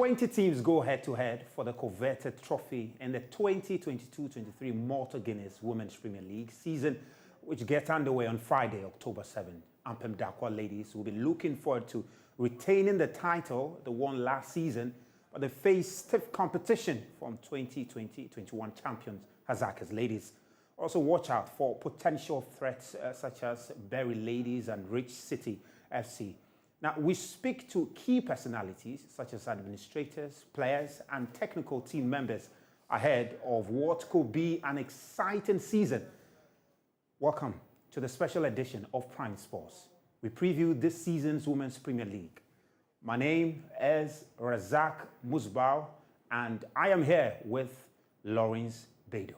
20 teams go head-to-head for the coveted trophy in the 2022-23 Malta Guinness Women's Premier League season, which gets underway on Friday, October 7. Ampem Dakwa ladies will be looking forward to retaining the title they won last season, but they face stiff competition from 2020-21 champions Razak ladies. Also watch out for potential threats such as Bury Ladies and Rich City FC. Now, we speak to key personalities such as administrators, players, and technical team members ahead of what could be an exciting season. Welcome to the special edition of Prime Sports. We preview this season's Women's Premier League. My name is Razak Musbau, and I am here with Lawrence Beidou.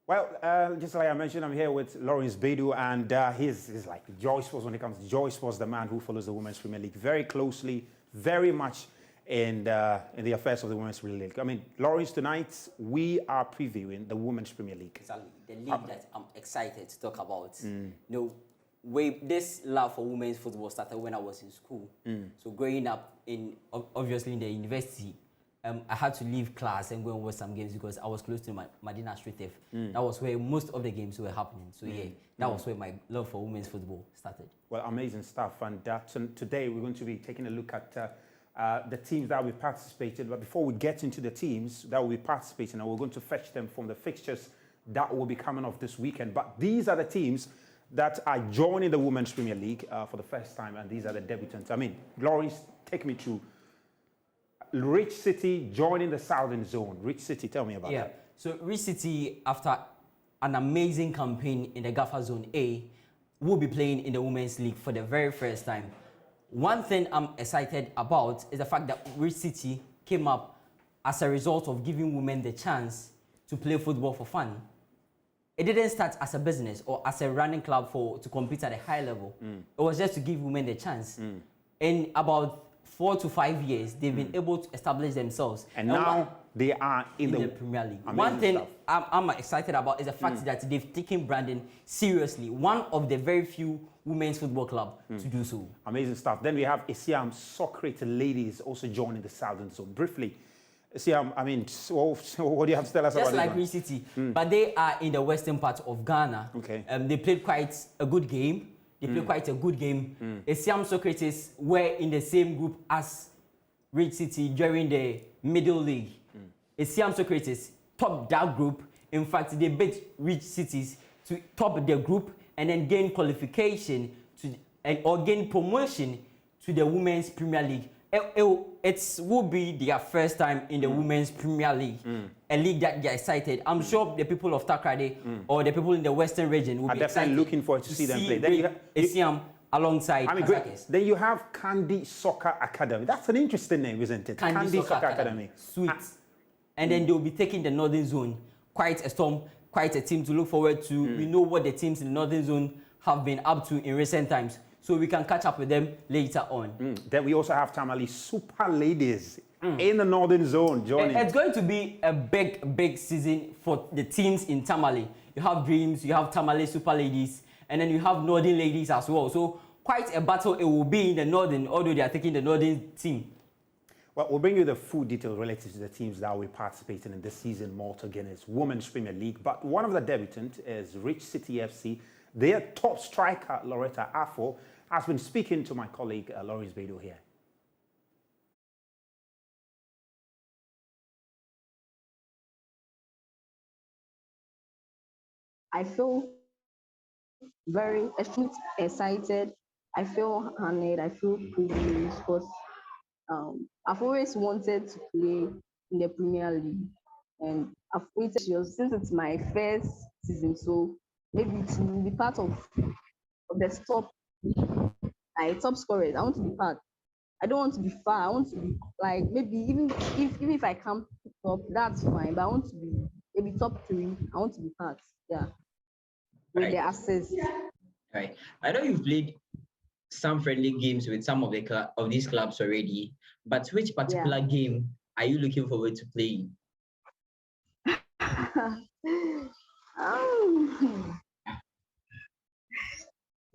Well, just like I mentioned, I'm here with Lawrence Beidou, and he's like Joy Sports when it comes to Joy Sports, the man who follows the Women's Premier League very closely, very much in the affairs of the Women's Premier League. I mean, Lawrence, tonight we are previewing the Women's Premier League. Exactly, the league that I'm excited to talk about. You know, this love for women's football started when I was in school. So growing up obviously in the university, I had to leave class and go and watch some games because I was close to Madina Street F. That was where most of the games were happening. So yeah, that was where my love for women's football started. Well, amazing stuff. And today we're going to be taking a look at the teams that we participated. But before we get into the teams that will be participating, we're going to fetch them from the fixtures that will be coming off this weekend. But these are the teams that are joining the Women's Premier League for the first time, and these are the debutants. I mean, Lawrence, take me through. Rich City joining the Southern Zone. Rich City, tell me about that. So Rich City, after an amazing campaign in the Gaffer Zone A, will be playing in the Women's League for the very first time. One thing I'm excited about is the fact that Rich City came up as a result of giving women the chance to play football for fun. It didn't start as a business or as a running club to compete at a high level. It was just to give women the chance. In about 4 to 5 years, they've been able to establish themselves. And now they are in the Premier League. One thing I'm excited about is the fact that they've taken branding seriously. One of the very few women's football clubs to do so. Amazing stuff. Then we have Isiam Socrates ladies also joining the Southern Zone. Briefly, Isiam, I mean, what do you have to tell us about this? Just like Rich City, but they are in the western part of Ghana. Okay. They played quite a good game. Isiam Socrates were in the same group as Rich City during the Middle League. Isiam Socrates topped that group. In fact, they beat Rich Cities to top the group and then gain qualification or gain promotion to the Women's Premier League. It will be their first time in the Women's Premier League, a league that they're excited. I'm sure the people of Takrade or the people in the Western region will be definitely looking forward to see them play. Then you Isiam alongside Kazakis. Then you have Candy Soccer Academy. That's an interesting name, isn't it? Candy Soccer Academy. Sweet. And then they'll be taking the Northern Zone. Quite a storm, quite a team to look forward to. We know what the teams in the Northern Zone have been up to in recent times, so we can catch up with them later on. Then we also have Tamale Super Ladies in the Northern Zone joining. It's going to be a big season for the teams in Tamale. You have Dreams, you have Tamale Super Ladies, and then you have Northern Ladies as well. So quite a battle it will be in the Northern, although they are taking the Northern team. Well, we'll bring you the full details related to the teams that will be participating in this season Malta Guinness Women's Premier League. But one of the debutants is Rich City FC. Their top striker, Loretta Afo, has been speaking to my colleague, Lawrence Beidou here. I feel very excited. I feel honored. I feel privileged because I've always wanted to play in the Premier League, and I've waited since it's my first season. So maybe to be part of the top scorers. I want to be part. I don't want to be far. I want to be like maybe even if I come top, that's fine. But I want to be maybe top 3. I want to be part. Yeah. With the access. Right. I know you've played some friendly games with some of these clubs already, but which particular game are you looking forward to playing?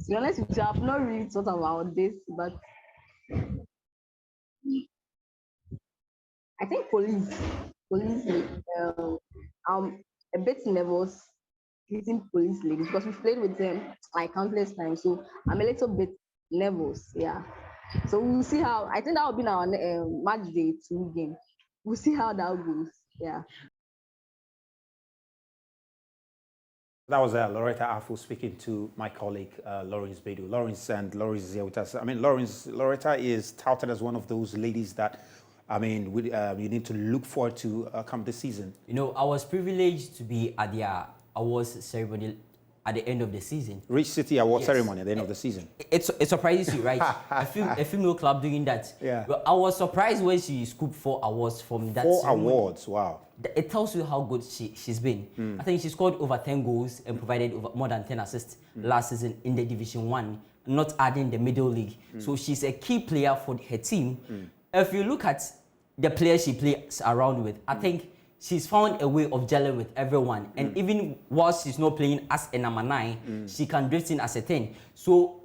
To be honest with you, I've not really thought about this, but I think police. Police. I'm a bit nervous meeting police ladies because we've played with them like countless times. So I'm a little bit nervous. Yeah. So we'll see how. I think that will be our match day 2 game. We'll see how that goes. Yeah. That was Loretta Afu speaking to my colleague Lawrence Bedu. Lawrence is here with us. I mean, Loretta is touted as one of those ladies that, I mean, you need to look forward to come this season. You know, I was privileged to be at their awards ceremony at the end of the season. Rich City Award ceremony at the end of the season. It surprises you, right? a female club doing that. Yeah. But I was surprised when she scooped 4 awards from that 4 ceremony. awards, wow. It tells you how good she's been. I think she scored over 10 goals and provided over more than 10 assists last season in the Division 1, not adding the middle league. So she's a key player for her team. If you look at the players she plays around with, I think she's found a way of gelling with everyone. And even whilst she's not playing as a number 9, she can drift in as a 10. So,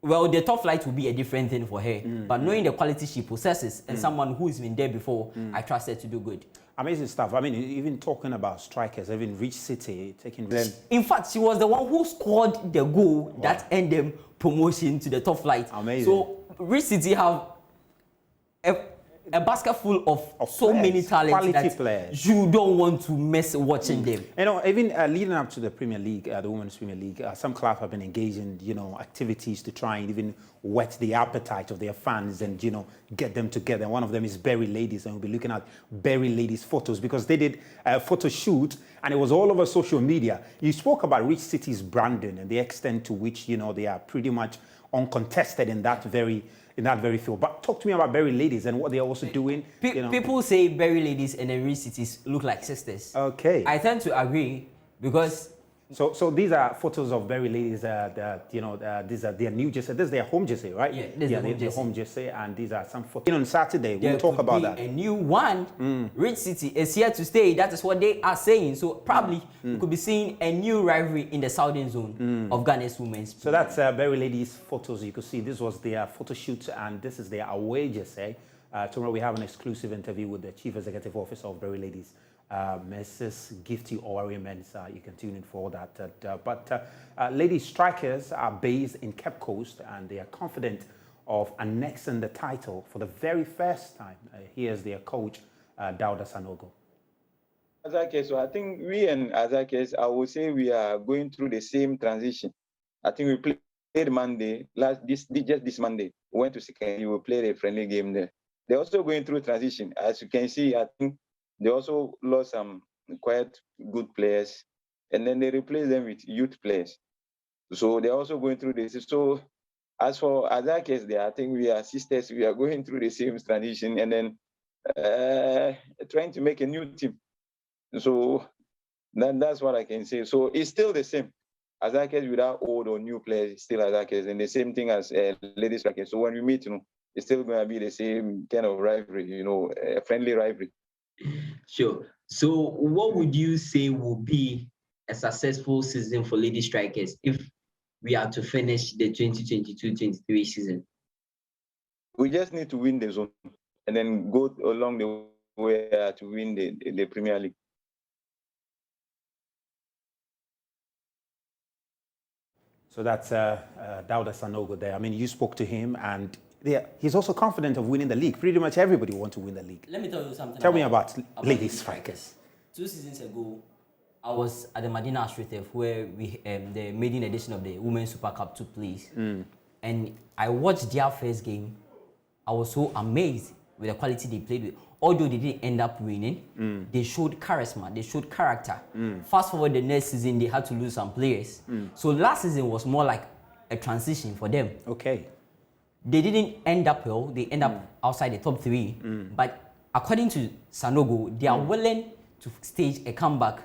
well, the top flight will be a different thing for her. But knowing the quality she possesses and someone who's been there before, I trust her to do good. Amazing stuff. I mean, even talking about strikers, even Rich City taking them. In fact, she was the one who scored the goal that earned them promotion to the top flight. Amazing. So, Rich City have a basket full of so players, many talents quality that players. you don't want to miss watching them. You know, even leading up to the Premier League, the Women's Premier League, some clubs have been engaging, you know, activities to try and even whet the appetite of their fans and, you know, get them together. And one of them is Berry Ladies, and we'll be looking at Berry Ladies photos because they did a photo shoot and it was all over social media. You spoke about Rich City's branding and the extent to which, you know, they are pretty much uncontested in that very field. But talk to me about Berry Ladies and what they're also doing. You know. People say Berry Ladies and the Rich Cities look like sisters. Okay. I tend to agree because... So these are photos of Berry Ladies, these are their new jersey. This is their home jersey, right? Yeah, this is their home jersey. And these are some photos. On Saturday, we'll talk about that. A new one, Rich City is here to stay. That is what they are saying. So probably we could be seeing a new rivalry in the southern zone of Ghana's women's. So that's Berry Ladies photos. You could see this was their photo shoot and this is their away jersey. Tomorrow we have an exclusive interview with the Chief Executive Officer of Berry Ladies, Mrs. Gifty Owari-Mensah. You can tune in for that. But lady strikers are based in Cape Coast and they are confident of annexing the title for the very first time. Here's their coach, Dauda Sanogo. So I think we and Azakes, I would say we are going through the same transition. I think we played Monday, just this Monday. We went to Sikeni, we played a friendly game there. They're also going through transition. As you can see, I think they also lost some quite good players, and then they replaced them with youth players. So they're also going through this. So as for Azakes there, I think we are sisters. We are going through the same transition, and then trying to make a new team. So that's what I can say. So it's still the same. Azakes without old or new players, still Azakes, and the same thing as ladies strikers. So when we meet, it's still going to be the same kind of rivalry, a friendly rivalry. Sure. So what would you say will be a successful season for Lady Strikers if we are to finish the 2022-23 season? We just need to win the zone and then go along the way to win the Premier League. So that's Dauda Sanogo there. I mean, you spoke to him and he's also confident of winning the league. Pretty much everybody wants to win the league. Let me tell you something. Tell me about Lady Strikers. 2 seasons ago, I was at the Madina Ashritev where the maiden edition of the Women's Super Cup took place. And I watched their first game. I was so amazed with the quality they played with. Although they didn't end up winning, they showed charisma, they showed character. Fast forward the next season, they had to lose some players. So last season was more like a transition for them. Okay. They didn't end up well, they end up outside the top 3. But according to Sanogo, they are willing to stage a comeback.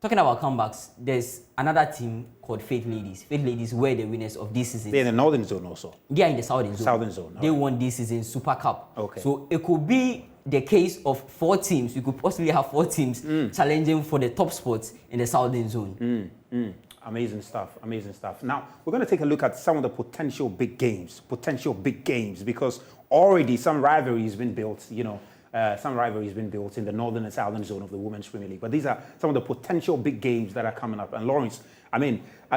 Talking about comebacks, there's another team called Faith Ladies. Faith Ladies were the winners of this season. They're in the Northern Zone also. They are in the Southern Zone. Southern Zone. They won this season Super Cup. Okay. So it could be the case of 4 teams. You could possibly have 4 teams challenging for the top spots in the Southern Zone. Amazing stuff, amazing stuff. Now, we're going to take a look at some of the potential big games, because already some rivalry has been built, some rivalry has been built in the northern and southern zone of the Women's Premier League. But these are some of the potential big games that are coming up. And Lawrence,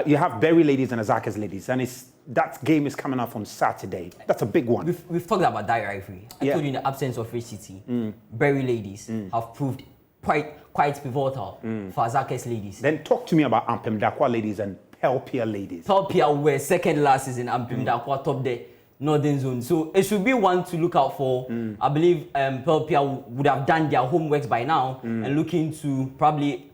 you have Berry ladies and Azaka's ladies, and that game is coming up on Saturday. That's a big one. We've talked about that rivalry. I told you in the absence of Rich City, Berry ladies have proved quite pivotal for Azaka's ladies. Then talk to me about Ampem Dakwa ladies and Pelpia ladies. Pelpia were second last season, Ampem Dakwa top the northern zone. So it should be one to look out for. I believe Pelpia would have done their homeworks by now and looking to probably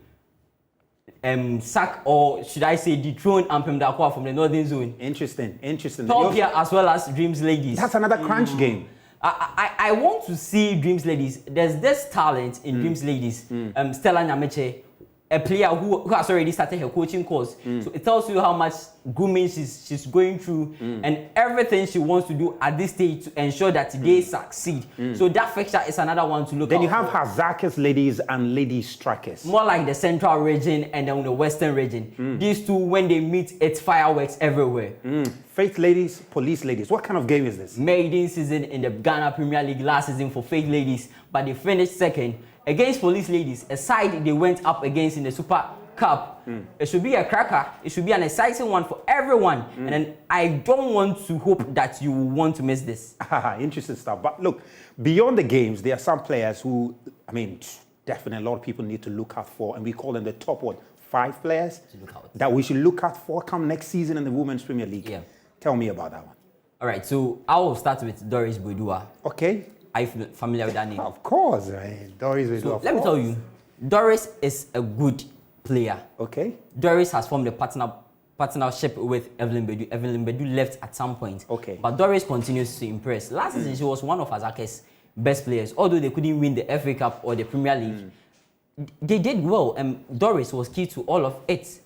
sack, or should I say dethrone Ampem Dakwa from the northern zone. Interesting. Pelpia as well as Dreams ladies. That's another crunch game. I want to see Dreams ladies. There's this talent in Dreams ladies. Stella Nyameche, a player who has already started her coaching course. So it tells you how much grooming she's going through and everything she wants to do at this stage to ensure that they succeed. So that fixture is another one to look at. Then you have Hazaka's ladies and lady strikers. More like the central region and then the western region. These two, when they meet, it's fireworks everywhere. Faith ladies, police ladies. What kind of game is this? Maiden season in the Ghana Premier League last season for Faith ladies, but they finished second. Against police ladies, a side they went up against in the Super Cup. It should be a cracker. It should be an exciting one for everyone. And then I don't want to hope that you want to miss this. Interesting stuff. But look, beyond the games, there are some players who, definitely a lot of people need to look out for, and we call them the top 5 players that we should look out for come next season in the Women's Premier League. Yeah. Tell me about that one. All right, so I will start with Doris Boudua. Okay. Are you familiar with that name? Of course, man. Doris Boudua. So let me tell you, Doris is a good player. Okay. Doris has formed a partnership with Evelyn Bedu. Evelyn Bedu left at some point. Okay. But Doris continues to impress. Last season, she was one of Azaka's best players. Although they couldn't win the FA Cup or the Premier League, they did well, and Doris was key to all of it.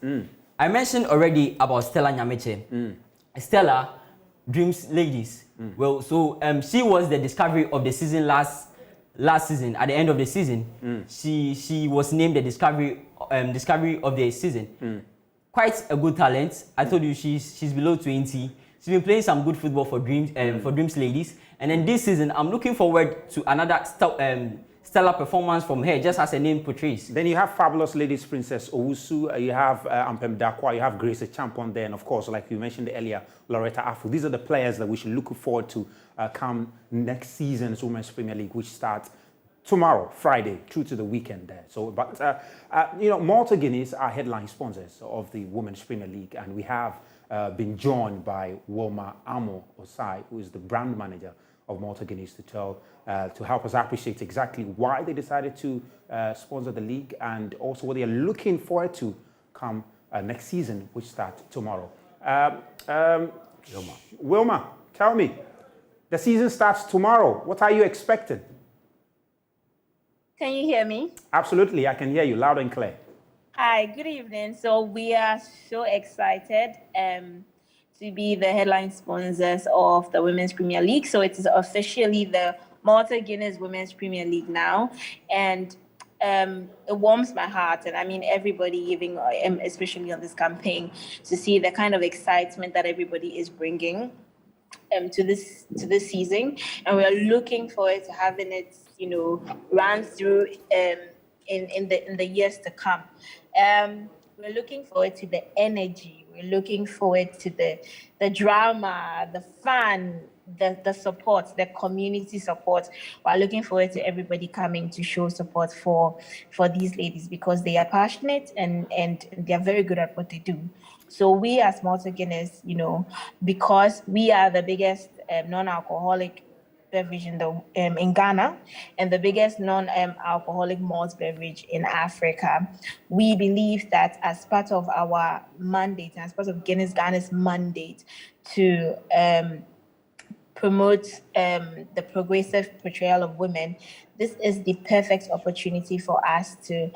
I mentioned already about Stella Nyameche. Stella, Dreams ladies. Well, so she was the discovery of the season last season. At the end of the season, she was named the discovery of the season. Quite a good talent. I told you she's below 20. She's been playing some good football for Dreams ladies. And then this season, I'm looking forward to another stellar performance from her, just as her name portrays. Then you have fabulous ladies, Princess Owusu, you have Ampem Dakwa, you have Grace Champon there, and of course, like you mentioned earlier, Loretta Afu. These are the players that we should look forward to come next season's Women's Premier League, which starts tomorrow, Friday, through to the weekend there. So, but Malta Guineas are headline sponsors of the Women's Premier League, and we have been joined by Wilma Amo Osai, who is the brand manager of Malta Guineas, to help us appreciate exactly why they decided to sponsor the league and also what they are looking forward to come next season, which starts tomorrow. Wilma, tell me, the season starts tomorrow. What are you expecting? Can you hear me? Absolutely, I can hear you loud and clear. Hi, good evening. So we are so excited to be the headline sponsors of the Women's Premier League. So it is officially the Malta Guineas Women's Premier League now. And it warms my heart, and I mean everybody, even especially on this campaign, to see the kind of excitement that everybody is bringing to this season. And we are looking forward to having it, run through in the years to come. We're looking forward to the energy. We're looking forward to the drama, the fun, the support, the community support. We're looking forward to everybody coming to show support for these ladies, because they are passionate and they're very good at what they do. So we as Malta Guineas, because we are the biggest non-alcoholic beverage in Ghana and the biggest non-alcoholic malt beverage in Africa, we believe that as part of our mandate, as part of Ghana's mandate to promote the progressive portrayal of women, this is the perfect opportunity for us to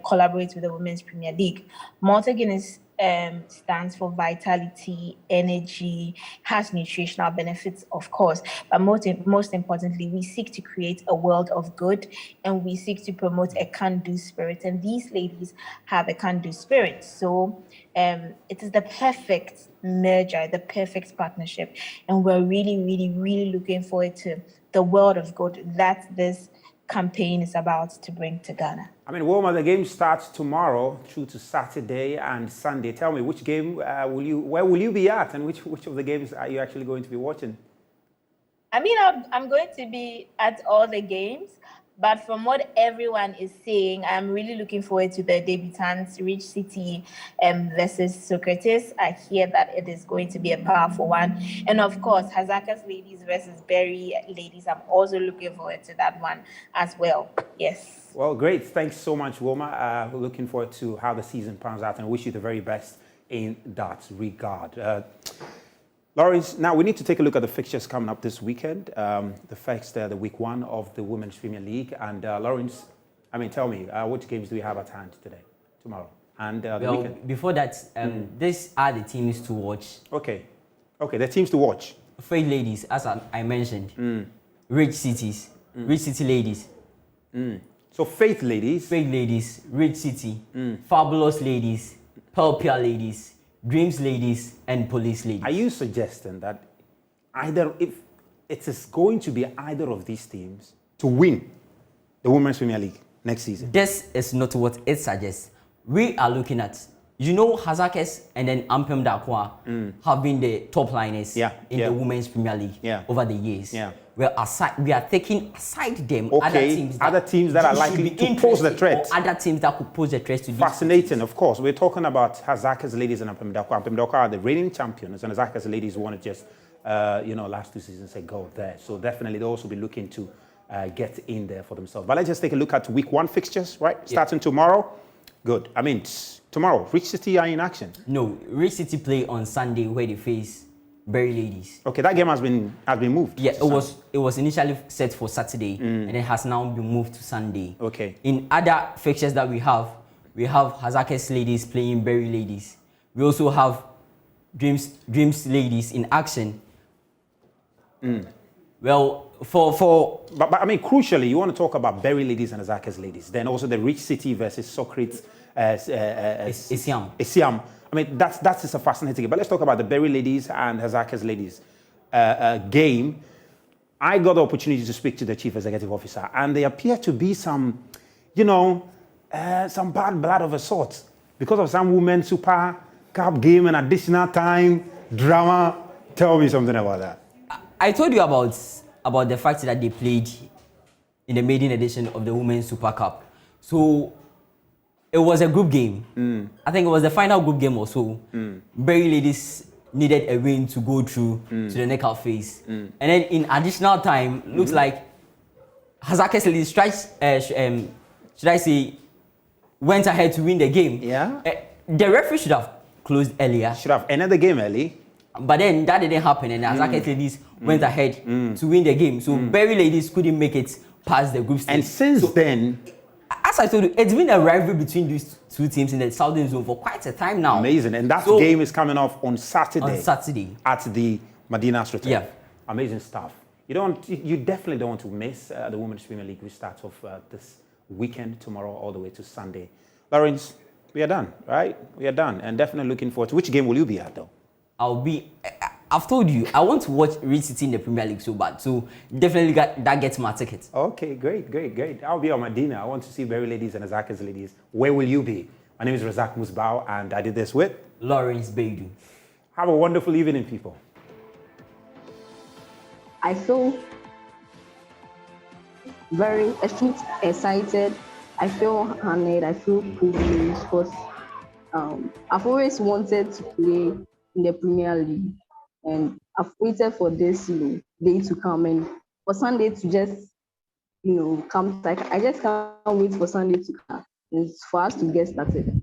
collaborate with the Women's Premier League. Malta Guineas stands for vitality, energy, has nutritional benefits, of course. But most importantly, we seek to create a world of good, and we seek to promote a can-do spirit. And these ladies have a can-do spirit. So it is the perfect merger, the perfect partnership. And we're really, really, really looking forward to the world of good that this campaign is about to bring to Ghana. I mean, Wilma, the game starts tomorrow through to Saturday and Sunday. Tell me, which game where will you be at, and which of the games are you actually going to be watching? I mean, I'm going to be at all the games, but from what everyone is saying, I'm really looking forward to the debutants, Rich City versus Socrates. I hear that it is going to be a powerful one. And of course, Hazaka's ladies versus Berry ladies. I'm also looking forward to that one as well. Yes. Well, great. Thanks so much, Wilma. We're looking forward to how the season pans out and wish you the very best in that regard. Lawrence, now we need to take a look at the fixtures coming up this weekend. The week one of the Women's Premier League. And Lawrence, I mean, tell me, which games do we have at hand today, tomorrow, and the weekend? Before that, these are the teams to watch. Okay, the teams to watch. Faith ladies, as I mentioned, Rich Cities, Rich City ladies. So Faith ladies, Rich City, Fabulous ladies, Pelpia ladies, Dreams ladies, and Police ladies. Are you suggesting that if it is going to be either of these teams to win the Women's Premier League next season? This is not what it suggests. We are looking at, Hazakes and then Ampem Dakwa have been the top liners in the Women's Premier League over the years. We are taking aside them other teams that are likely to pose the threat. Other teams that could pose the threat to Fascinating, of course. We're talking about Hazaka's ladies and Ampem Dakwa. Ampem Dakwa are the reigning champions, and Hazaka's ladies won it just, last 2 seasons ago there. So definitely they'll also be looking to get in there for themselves. But let's just take a look at week one fixtures, right? Starting tomorrow. Good. I mean, tomorrow, Rich City are in action. No, Rich City play on Sunday where they face Berry ladies. Okay, that game has been moved. Yeah, it was initially set for Saturday and it has now been moved to Sunday. Okay. In other fixtures that we have Hazakes ladies playing Berry ladies. We also have Dreams ladies in action. Well, but I mean, crucially, you want to talk about Berry ladies and Hazakes ladies. Then also the Rich City versus Socrates. Isiam. I mean, that's just a fascinating game. But let's talk about the Berry ladies and Hazakes ladies game. I got the opportunity to speak to the chief executive officer, and there appear to be some bad blood of a sort because of some Women's Super Cup game and additional time drama. Tell me something about that. I told you about the fact that they played in the maiden edition of the Women's Super Cup. So it was a group game. I think it was the final group game or so. Berry ladies needed a win to go through to the knockout phase. And then in additional time, looks like Hazakes ladies should I say, went ahead to win the game. Yeah. The referee should have closed earlier. Should have ended the game early. But then that didn't happen, and Hazakes ladies went ahead to win the game. So Berry ladies couldn't make it past the group stage. And since then, as I told you, it's been a rivalry between these two teams in the Southern Zone for quite a time now. Amazing. And that game is coming off on Saturday. At the Medina Street. Yeah. Amazing stuff. You definitely don't want to miss the Women's Premier League, which starts off this weekend, tomorrow, all the way to Sunday. Lawrence, we are done, right? We are done. And definitely looking forward to which game will you be at, though? I've told you, I want to watch Rich City in the Premier League so bad. So definitely that gets my ticket. Okay, great. I'll be on Medina. I want to see Berry ladies and Hazakes ladies. Where will you be? My name is Razak Musbau, and I did this with Lawrence Baidu. Have a wonderful evening, people. I feel very excited. I feel honored. I feel privileged because I've always wanted to play in the Premier League, and I've waited for this day to come and for Sunday to just come. Like I just can't wait for Sunday to come and for us to get started.